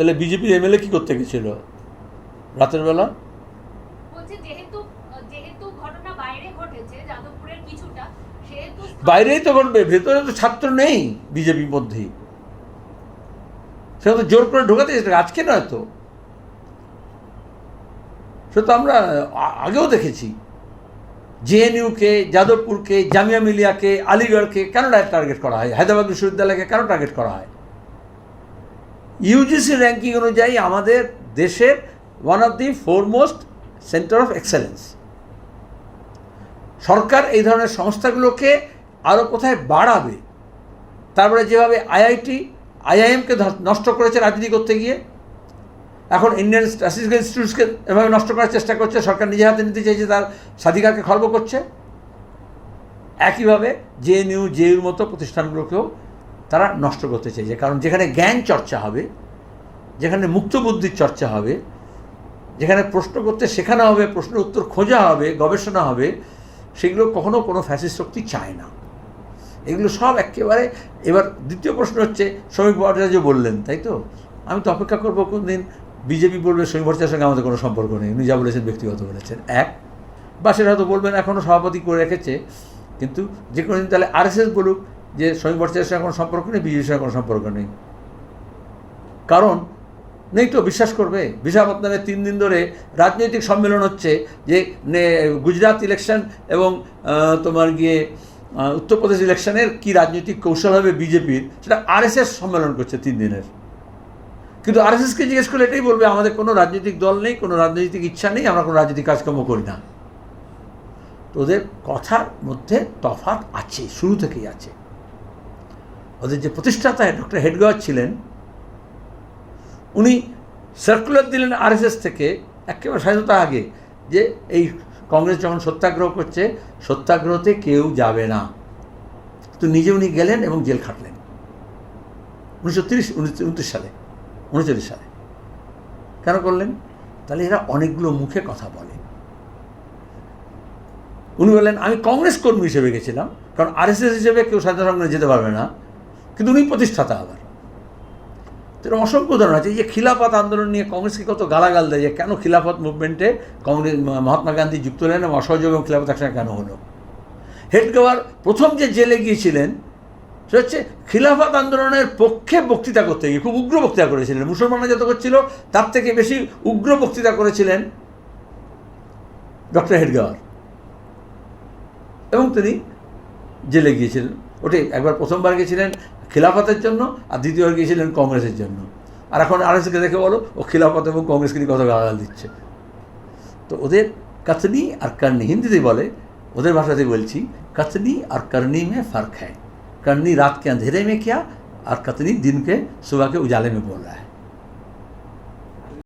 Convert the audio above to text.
তাহলে বিজেপির এমএলএ কী করতে গেছিল রাতের বেলা? বাইরেই তো ঘটবে, ভেতরে তো ছাত্র নেই বিজেপির মধ্যেই, সেটা তো জোর করে ঢোকাতে চেষ্টা, আজকে নয় তো, সেটা তো আমরা আগেও দেখেছি। জেএনইউকে, যাদবপুরকে, জামিয়া মিলিয়াকে, আলিগড়কে কেন টার্গেট করা হয়, হায়দ্রাবাদ বিশ্ববিদ্যালয়কে কেন টার্গেট করা হয়? ইউজিসি র্যাঙ্কিং অনুযায়ী আমাদের দেশের one of the foremost centre of excellence. সরকার এই ধরনের সংস্থাগুলোকে আরও কোথায় বাড়াবে? তারপরে যেভাবে আইআইটি, আইআইএমকে নষ্ট করেছে রাজনীতি করতে গিয়ে, এখন ইন্ডিয়ান স্ট্যাটিস্টিক্যাল ইনস্টিটিউটসকে এভাবে নষ্ট করার চেষ্টা করছে, সরকার নিজের হাতে নিতে চাইছে, তার স্বাধিকারকে খর্ব করছে। একইভাবে জেএনইউ, জেইউর মতো প্রতিষ্ঠানগুলোকেও তারা নষ্ট করতে চাইছে, কারণ যেখানে জ্ঞান চর্চা হবে, যেখানে মুক্ত বুদ্ধির চর্চা হবে, যেখানে প্রশ্ন করতে শেখানো হবে, প্রশ্নের উত্তর খোঁজা হবে, গবেষণা হবে, সেগুলো কখনো কোনো ফ্যাসিস্ট শক্তি চায় না। এগুলো সব একেবারে। এবার দ্বিতীয় প্রশ্ন হচ্ছে, শ্রমিক ভট্টাচার্য বললেন, তাই তো, আমি তো অপেক্ষা করবো কোন দিন বিজেপি বলবে শ্রমিক ভট্টাচার্যের সঙ্গে আমাদের কোনো সম্পর্ক নেই, উনি যা বলেছেন ব্যক্তিগত বলেছেন, এক। বা সেটা হয়তো বলবেন এখনও সভাপতি করে রেখেছে, কিন্তু যে কোনো দিন তাহলে আরএসএস বলুক যে শ্রমিক ভট্টাচার্যের সঙ্গে কোনো সম্পর্ক নেই, বিজেপির সঙ্গে কোনো সম্পর্ক নেই। কারণ নেই তো, বিশ্বাস করবে? বিশাখাপত্তনমে 3 দিন ধরে রাজনৈতিক সম্মেলন হচ্ছে যে গুজরাট ইলেকশন এবং তোমার গিয়ে উত্তরপ্রদেশ ইলেকশনের কী রাজনৈতিক কৌশল হবে বিজেপির, সেটা আরএসএস সম্মেলন করছে 3 দিনের। কিন্তু আরএসএসকে জিজ্ঞেস করলে এটাই বলবে, আমাদের কোনো রাজনৈতিক দল নেই, কোনো রাজনৈতিক ইচ্ছা নেই, আমরা কোনো রাজনৈতিক কাজকর্ম করি না। তো ওদের কথার মধ্যে তফাৎ আছে, শুরু থেকেই আছে। ওদের যে প্রতিষ্ঠাতা ডক্টর হেডগেওয়ার ছিলেন, উনি সার্কুলার দিলেন আরএসএস থেকে একেবারে স্বাধীনতা আগে, যে এই কংগ্রেস যখন সত্যাগ্রহ করছে, সত্যাগ্রহতে কেউ যাবে না। তো নিজে উনি গেলেন এবং জেল খাটলেন 1939 সালে, 1939 সালে। কেন করলেন? তাহলে এরা অনেকগুলো মুখে কথা বলে। উনি বললেন, আমি কংগ্রেস কর্মী হিসেবে গেছিলাম, কারণ আরএসএস হিসেবে কেউ স্বাধীনতা সংগ্রামে যেতে পারবে না, কিন্তু উনি প্রতিষ্ঠাতা আবার। তো এরকম অসংখ্য উদাহরণ আছে। এই যে খিলাফত আন্দোলন নিয়ে কংগ্রেসকে কত গালাগাল দেয়, যে কেন খিলাফত মুভমেন্টে কংগ্রেস, মহাত্মা গান্ধী যুক্ত হলেন এবং অসহযোগ এবং খিলাফত একসঙ্গে কেন হলো? হেডগেওয়ার প্রথম যে জেলে গিয়েছিলেন, সে হচ্ছে খিলাফত আন্দোলনের পক্ষে বক্তৃতা করতে গিয়ে খুব উগ্র বক্তৃতা করেছিলেন। মুসলমানরা যত করছিল তার থেকে বেশি উগ্র বক্তৃতা করেছিলেন ডক্টর হেডগেওয়ার, এবং তিনি জেলে গিয়েছিলেন। ওটাই একবার প্রথমবার গিয়েছিলেন খিলাফতের জন্য, আর দ্বিতীয়বার গিয়েছিলেন কংগ্রেসের জন্য। আর এখন আরএসএসকে দেখে বলো ও খিলাফত এবং কংগ্রেসকে নিয়ে কত গালাগাল দিচ্ছে। তো ওদের কতনি আর করনি, হিন্দিতেই বলে, ওদের ভাষাতেই বলছি, कतनी और करनी में फ़र्क है। करनी रात के अंधेरे में क्या, और कतनी दिन के सुबह के उजाले में बोल रहा है।